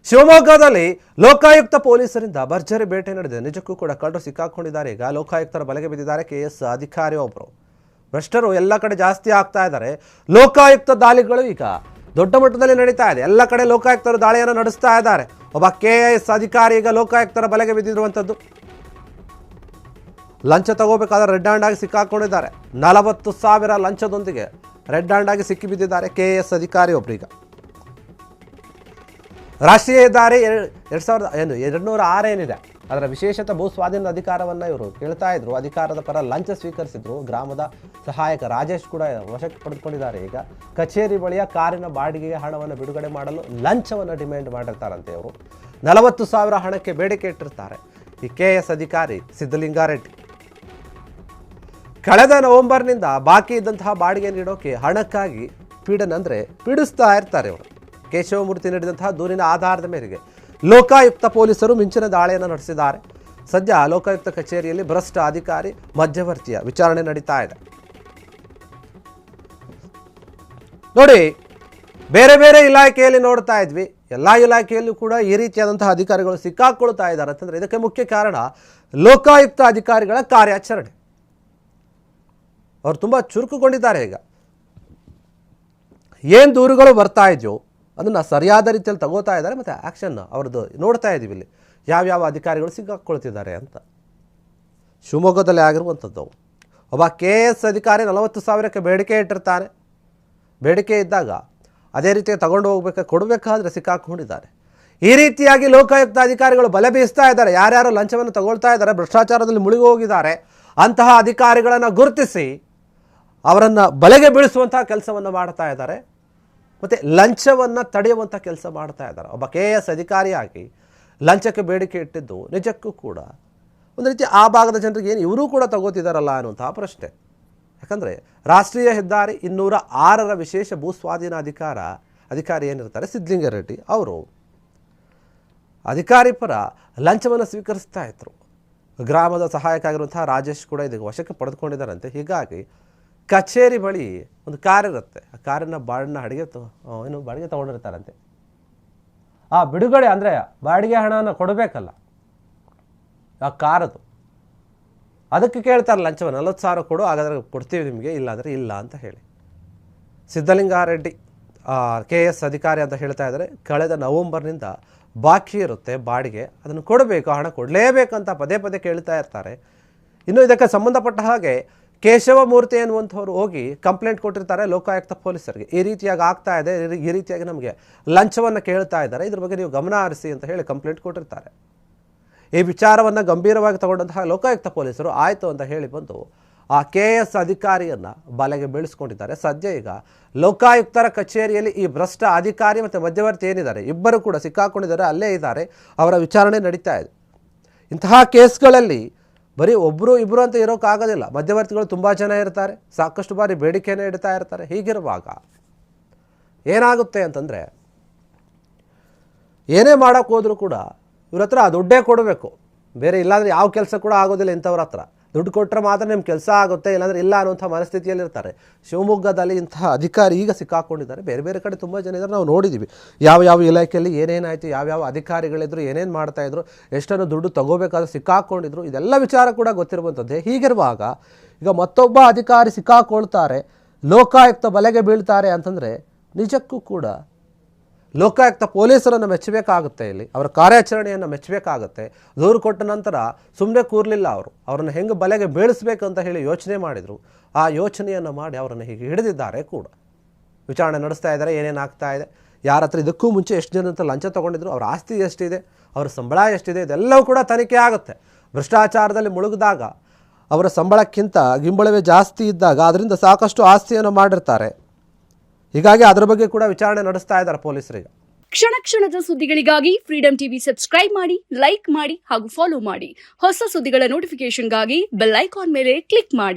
ಶಿವಮೊಗ್ಗದಲ್ಲಿ ಲೋಕಾಯುಕ್ತ ಪೊಲೀಸರಿಂದ ಭರ್ಜರಿ ಬೇಟೆ ನಡೆದಿದೆ. ನಿಜಕ್ಕೂ ಕೂಡ ಕಳ್ಳರು ಸಿಕ್ಕಾಕೊಂಡಿದ್ದಾರೆ. ಈಗ ಲೋಕಾಯುಕ್ತರ ಬಲೆಗೆ ಬಿದ್ದಿದ್ದಾರೆ ಕೆಎಸ್ ಅಧಿಕಾರಿ ಒಬ್ಬರು. ಭ್ರಷ್ಟರು ಎಲ್ಲ ಕಡೆ ಜಾಸ್ತಿ ಆಗ್ತಾ ಇದ್ದಾರೆ. ಲೋಕಾಯುಕ್ತ ದಾಳಿಗಳು ಈಗ ದೊಡ್ಡ ಮಟ್ಟದಲ್ಲಿ ನಡೀತಾ ಇದೆ. ಎಲ್ಲ ಕಡೆ ಲೋಕಾಯುಕ್ತರು ದಾಳಿಯನ್ನು ನಡೆಸ್ತಾ ಇದ್ದಾರೆ. ಒಬ್ಬ ಕೆಎಸ್ ಅಧಿಕಾರಿ ಈಗ ಲೋಕಾಯುಕ್ತರ ಬಲೆಗೆ ಬಿದ್ದಿರುವಂಥದ್ದು. ಲಂಚ ತಗೋಬೇಕಾದ್ರೆ ರೆಡ್ ಹ್ಯಾಂಡ್ ಆಗಿ ಸಿಕ್ಕಾಕೊಂಡಿದ್ದಾರೆ. 40,000 ಲಂಚದೊಂದಿಗೆ ರೆಡ್ ಹ್ಯಾಂಡ್ ಆಗಿ ಸಿಕ್ಕಿ ಬಿದ್ದಿದ್ದಾರೆ ಕೆಎಸ್ ಅಧಿಕಾರಿ ಒಬ್ಬರೀಗ. ರಾಷ್ಟ್ರೀಯ ಹೆದ್ದಾರಿ 206 ಏನಿದೆ ಅದರ ವಿಶೇಷತೆ ಭೂ ಸ್ವಾಧೀನದ ಅಧಿಕಾರವನ್ನು ಇವರು ಕೇಳ್ತಾ ಇದ್ರು. ಅಧಿಕಾರದ ಪರ ಲಂಚ ಸ್ವೀಕರಿಸಿದ್ರು. ಗ್ರಾಮದ ಸಹಾಯಕ ರಾಜೇಶ್ ಕೂಡ ವಶಕ್ಕೆ ಪಡೆದುಕೊಂಡಿದ್ದಾರೆ. ಈಗ ಕಚೇರಿ ಬಳಿಯ ಕಾರಿನ ಬಾಡಿಗೆಗೆ ಹಣವನ್ನು ಬಿಡುಗಡೆ ಮಾಡಲು ಲಂಚವನ್ನು ಡಿಮ್ಯಾಂಡ್ ಮಾಡಿರ್ತಾರಂತೆ. ಅವರು 40,000 ಹಣಕ್ಕೆ ಬೇಡಿಕೆ ಇಟ್ಟಿರ್ತಾರೆ ಈ ಕೆಎಸ್ ಅಧಿಕಾರಿ ಸಿದ್ದಲಿಂಗಾರೆಡ್ಡಿ. ಕಳೆದ ನವೆಂಬರ್ನಿಂದ ಬಾಕಿ ಇದ್ದಂತಹ ಬಾಡಿಗೆ ನೀಡೋಕೆ ಹಣಕ್ಕಾಗಿ ಪೀಡಿಸ್ತಾ ಇರ್ತಾರೆ ಇವರು. ಕೇಶವಮೂರ್ತಿ ನೀಡಿದಂತಹ ದೂರಿನ ಆಧಾರದ ಮೇರೆಗೆ ಲೋಕಾಯುಕ್ತ ಪೊಲೀಸರು ಮಿಂಚಿನ ದಾಳಿಯನ್ನು ನಡೆಸಿದ್ದಾರೆ. ಸದ್ಯ ಲೋಕಾಯುಕ್ತ ಕಚೇರಿಯಲ್ಲಿ ಭ್ರಷ್ಟ ಅಧಿಕಾರಿ ಮಧ್ಯವರ್ತಿಯ ವಿಚಾರಣೆ ನಡೀತಾ ಇದೆ. ನೋಡಿ, ಬೇರೆ ಬೇರೆ ಇಲಾಖೆಯಲ್ಲಿ ನೋಡ್ತಾ ಇದ್ವಿ, ಎಲ್ಲ ಇಲಾಖೆಯಲ್ಲೂ ಕೂಡ ಈ ರೀತಿಯಾದಂತಹ ಅಧಿಕಾರಿಗಳು ಸಿಕ್ಕಾಕೊಳ್ತಾ ಇದ್ದಾರೆ ಅಂತಂದ್ರೆ ಇದಕ್ಕೆ ಮುಖ್ಯ ಕಾರಣ ಲೋಕಾಯುಕ್ತ ಅಧಿಕಾರಿಗಳ ಕಾರ್ಯಾಚರಣೆ. ಅವರು ತುಂಬ ಚುರುಕುಗೊಂಡಿದ್ದಾರೆ. ಈಗ ಏನು ದೂರುಗಳು ಬರ್ತಾ ಇದೆಯೋ ಅದನ್ನು ಸರಿಯಾದ ರೀತಿಯಲ್ಲಿ ತಗೋತಾ ಇದ್ದಾರೆ. ಮತ್ತು ಆ್ಯಕ್ಷನ್ ಅವ್ರದ್ದು ನೋಡ್ತಾ ಇದ್ದೀವಿ ಇಲ್ಲಿ ಯಾವ್ಯಾವ ಅಧಿಕಾರಿಗಳು ಸಿಕ್ಕಾಕೊಳ್ತಿದ್ದಾರೆ ಅಂತ. ಶಿವಮೊಗ್ಗದಲ್ಲಿ ಆಗಿರುವಂಥದ್ದು ಒಬ್ಬ ಕೆಎಸ್ ಅಧಿಕಾರಿ 40,000ಕ್ಕೆ ಬೇಡಿಕೆ ಇಟ್ಟಿರ್ತಾನೆ. ಬೇಡಿಕೆ ಇದ್ದಾಗ ಅದೇ ರೀತಿ ತಗೊಂಡು ಕೊಡಬೇಕಾದ್ರೆ ಸಿಕ್ಕಾಕೊಂಡಿದ್ದಾರೆ. ಈ ರೀತಿಯಾಗಿ ಲೋಕಾಯುಕ್ತ ಅಧಿಕಾರಿಗಳು ಬಲೆ ಬೀಸ್ತಾ ಇದ್ದಾರೆ. ಯಾರ್ಯಾರು ಲಂಚವನ್ನು ತಗೊಳ್ತಾ ಇದ್ದಾರೆ, ಭ್ರಷ್ಟಾಚಾರದಲ್ಲಿ ಮುಳುಗಿ ಹೋಗಿದ್ದಾರೆ, ಅಂತಹ ಅಧಿಕಾರಿಗಳನ್ನು ಗುರುತಿಸಿ ಅವರನ್ನು ಬಲೆಗೆ ಬೀಳಿಸುವಂತಹ ಕೆಲಸವನ್ನು ಮಾಡ್ತಾ ಇದ್ದಾರೆ. ಮತ್ತು ಲಂಚವನ್ನು ತಡೆಯುವಂಥ ಕೆಲಸ ಮಾಡ್ತಾ ಇದ್ದಾರೆ. ಒಬ್ಬ ಕೆಎಸ್ ಅಧಿಕಾರಿಯಾಗಿ ಲಂಚಕ್ಕೆ ಬೇಡಿಕೆ ಇಟ್ಟಿದ್ದು ನಿಜಕ್ಕೂ ಕೂಡ ಒಂದು ರೀತಿ ಆ ಭಾಗದ ಜನರಿಗೆ ಏನು ಇವರು ಕೂಡ ತಗೋತಿದ್ದಾರಲ್ಲ ಅನ್ನುವಂತಹ ಪ್ರಶ್ನೆ. ಯಾಕಂದರೆ ರಾಷ್ಟ್ರೀಯ ಹೆದ್ದಾರಿ 206ರ ವಿಶೇಷ ಭೂ ಸ್ವಾಧೀನ ಅಧಿಕಾರಿ ಏನಿರ್ತಾರೆ ಸಿದ್ದಲಿಂಗಾರೆಡ್ಡಿ ಅವರು ಅಧಿಕಾರಿ ಪರ ಲಂಚವನ್ನು ಸ್ವೀಕರಿಸ್ತಾ ಇದ್ರು. ಗ್ರಾಮದ ಸಹಾಯಕ ಆಗಿರುವಂತಹ ರಾಜೇಶ್ ಕೂಡ ಇದಕ್ಕೆ ವಶಕ್ಕೆ ಪಡೆದುಕೊಂಡಿದ್ದಾರಂತೆ. ಹೀಗಾಗಿ ಕಚೇರಿ ಬಳಿ ಒಂದು ಕಾರ್ ಇರುತ್ತೆ. ಆ ಕಾರಿನ ಬಾಡಿಗೆ ತೊಗೊಂಡಿರ್ತಾರಂತೆ. ಆ ಬಿಡುಗಡೆ ಅಂದರೆ ಬಾಡಿಗೆ ಹಣವನ್ನು ಕೊಡಬೇಕಲ್ಲ ಆ ಕಾರದು, ಅದಕ್ಕೆ ಕೇಳ್ತಾರೆ ಲಂಚವನ್ನು. 40,000 ಕೊಡು, ಹಾಗಾದರೆ ಕೊಡ್ತೀವಿ ನಿಮಗೆ, ಇಲ್ಲಾಂದರೆ ಇಲ್ಲ ಅಂತ ಹೇಳಿ ಸಿದ್ದಲಿಂಗಾರೆಡ್ಡಿ ಕೆಎಸ್ ಅಧಿಕಾರಿ ಅಂತ ಹೇಳ್ತಾ ಇದ್ದಾರೆ. ಕಳೆದ ನವೆಂಬರ್ನಿಂದ ಬಾಕಿ ಇರುತ್ತೆ ಬಾಡಿಗೆ, ಅದನ್ನು ಕೊಡಬೇಕು, ಹಣ ಕೊಡಲೇಬೇಕಂತ ಪದೇ ಪದೇ ಕೇಳ್ತಾ ಇರ್ತಾರೆ. ಇನ್ನು ಇದಕ್ಕೆ ಸಂಬಂಧಪಟ್ಟ ಹಾಗೆ ಕೇಶವಮೂರ್ತಿ ಎನ್ನುವಂಥವ್ರು ಹೋಗಿ ಕಂಪ್ಲೇಂಟ್ ಕೊಟ್ಟಿರ್ತಾರೆ ಲೋಕಾಯುಕ್ತ ಪೊಲೀಸರಿಗೆ. ಈ ರೀತಿಯಾಗಿ ಆಗ್ತಾ ಇದೆ, ಈ ರೀತಿಯಾಗಿ ನಮಗೆ ಲಂಚವನ್ನು ಕೇಳ್ತಾ ಇದ್ದಾರೆ, ಇದ್ರ ಬಗ್ಗೆ ನೀವು ಗಮನ ಹರಿಸಿ ಅಂತ ಹೇಳಿ ಕಂಪ್ಲೇಂಟ್ ಕೊಟ್ಟಿರ್ತಾರೆ. ಈ ವಿಚಾರವನ್ನು ಗಂಭೀರವಾಗಿ ತಗೊಂಡಂತಹ ಲೋಕಾಯುಕ್ತ ಪೊಲೀಸರು ಆಯಿತು ಅಂತ ಹೇಳಿ ಬಂದು ಆ ಕೆಎಸ್ ಅಧಿಕಾರಿಯನ್ನು ಬಲೆಗೆ ಬೀಳಿಸ್ಕೊಂಡಿದ್ದಾರೆ. ಸದ್ಯ ಈಗ ಲೋಕಾಯುಕ್ತರ ಕಚೇರಿಯಲ್ಲಿ ಈ ಭ್ರಷ್ಟ ಅಧಿಕಾರಿ ಮತ್ತು ಮಧ್ಯವರ್ತಿ ಏನಿದ್ದಾರೆ ಇಬ್ಬರು ಕೂಡ ಸಿಕ್ಕಾಕೊಂಡಿದ್ದಾರೆ, ಅಲ್ಲೇ ಇದ್ದಾರೆ. ಅವರ ವಿಚಾರಣೆ ನಡೀತಾ ಇದೆ. ಇಂತಹ ಕೇಸ್ಗಳಲ್ಲಿ ಬರೀ ಒಬ್ಬರು ಇಬ್ಬರು ಅಂತ ಇರೋಕ್ಕಾಗೋದಿಲ್ಲ. ಮಧ್ಯವರ್ತಿಗಳು ತುಂಬ ಜನ ಇರ್ತಾರೆ, ಸಾಕಷ್ಟು ಬಾರಿ ಬೇಡಿಕೆಯನ್ನು ಇಡ್ತಾ ಇರ್ತಾರೆ. ಹೀಗಿರುವಾಗ ಏನಾಗುತ್ತೆ ಅಂತಂದರೆ ಏನೇ ಮಾಡೋಕ್ಕೆ ಹೋದರೂ ಕೂಡ ಇವ್ರ ಹತ್ರ ದುಡ್ಡೇ ಕೊಡಬೇಕು, ಬೇರೆ ಇಲ್ಲಾಂದರೆ ಯಾವ ಕೆಲಸ ಕೂಡ ಆಗೋದಿಲ್ಲ. ಇಂಥವ್ರ ಹತ್ರ ದುಡ್ಡು ಕೊಟ್ಟರೆ ಮಾತ್ರ ನಿಮ್ಮ ಕೆಲಸ ಆಗುತ್ತೆ, ಇಲ್ಲಾಂದರೆ ಇಲ್ಲ ಅನ್ನುವಂಥ ಮನಸ್ಥಿತಿಯಲ್ಲಿರ್ತಾರೆ. ಶಿವಮೊಗ್ಗದಲ್ಲಿ ಇಂತಹ ಅಧಿಕಾರಿ ಈಗ ಸಿಕ್ಕಾಕೊಂಡಿದ್ದಾರೆ. ಬೇರೆ ಬೇರೆ ಕಡೆ ತುಂಬ ಜನ ಇದ್ದಾರೆ, ನಾವು ನೋಡಿದ್ದೀವಿ. ಯಾವ ಇಲಾಖೆಯಲ್ಲಿ ಏನೇನಾಯಿತು, ಯಾವ್ಯಾವ ಅಧಿಕಾರಿಗಳಿದ್ರು, ಏನೇನು ಮಾಡ್ತಾಯಿದ್ರು, ಎಷ್ಟನ್ನು ದುಡ್ಡು ತಗೋಬೇಕಾದ್ರೆ ಸಿಕ್ಕಾಕೊಂಡಿದ್ರು, ಇದೆಲ್ಲ ವಿಚಾರ ಕೂಡ ಗೊತ್ತಿರುವಂಥದ್ದೇ. ಹೀಗಿರುವಾಗ ಈಗ ಮತ್ತೊಬ್ಬ ಅಧಿಕಾರಿ ಸಿಕ್ಕಾಕೊಳ್ತಾರೆ, ಲೋಕಾಯುಕ್ತ ಬಲೆಗೆ ಬೀಳ್ತಾರೆ ಅಂತಂದರೆ ನಿಜಕ್ಕೂ ಕೂಡ ಲೋಕಾಯುಕ್ತ ಪೊಲೀಸರನ್ನು ಮೆಚ್ಚಬೇಕಾಗುತ್ತೆ. ಇಲ್ಲಿ ಅವರ ಕಾರ್ಯಾಚರಣೆಯನ್ನು ಮೆಚ್ಚಬೇಕಾಗುತ್ತೆ. ದೂರು ಕೊಟ್ಟ ನಂತರ ಸುಮ್ಮನೆ ಕೂರಲಿಲ್ಲ. ಅವರನ್ನು ಹೆಂಗೆ ಬಲೆಗೆ ಬೀಳಿಸ್ಬೇಕಂತ ಹೇಳಿ ಯೋಚನೆ ಮಾಡಿದರು. ಆ ಯೋಚನೆಯನ್ನು ಮಾಡಿ ಅವರನ್ನು ಹೀಗೆ ಹಿಡಿದಿದ್ದಾರೆ ಕೂಡ. ವಿಚಾರಣೆ ನಡೆಸ್ತಾ ಇದ್ದಾರೆ, ಏನೇನು ಆಗ್ತಾ ಇದೆ, ಯಾರ ಹತ್ರ ಇದಕ್ಕೂ ಮುಂಚೆ ಎಷ್ಟು ಜನ ಅಂತ ಲಂಚ ತೊಗೊಂಡಿದ್ರು, ಅವರ ಆಸ್ತಿ ಎಷ್ಟಿದೆ, ಅವರ ಸಂಬಳ ಎಷ್ಟಿದೆ, ಇದೆಲ್ಲವೂ ಕೂಡ ತನಿಖೆ ಆಗುತ್ತೆ. ಭ್ರಷ್ಟಾಚಾರದಲ್ಲಿ ಮುಳುಗಿದಾಗ ಅವರ ಸಂಬಳಕ್ಕಿಂತ ಗಿಂಬಳವೇ ಜಾಸ್ತಿ ಇದ್ದಾಗ ಅದರಿಂದ ಸಾಕಷ್ಟು ಆಸ್ತಿಯನ್ನು ಮಾಡಿರ್ತಾರೆ. ಹೀಗಾಗಿ ಅದರ ಬಗ್ಗೆ ಕೂಡ ವಿಚಾರಣೆ ನಡೆಸ್ತಾ ಇದ್ದಾರೆ ಪೊಲೀಸರಿಗೆ. ಕ್ಷಣ ಕ್ಷಣದ ಸುದ್ದಿಗಳಿಗಾಗಿ ಫ್ರೀಡಂ ಟಿವಿ ಸಬ್ಸ್ಕ್ರೈಬ್ ಮಾಡಿ, ಲೈಕ್ ಮಾಡಿ ಹಾಗೂ ಫಾಲೋ ಮಾಡಿ. ಹೊಸ ಸುದ್ದಿಗಳ ನೋಟಿಫಿಕೇಶನ್ಗಾಗಿ ಬೆಲ್ ಐಕಾನ್ ಮೇಲೆ ಕ್ಲಿಕ್ ಮಾಡಿ.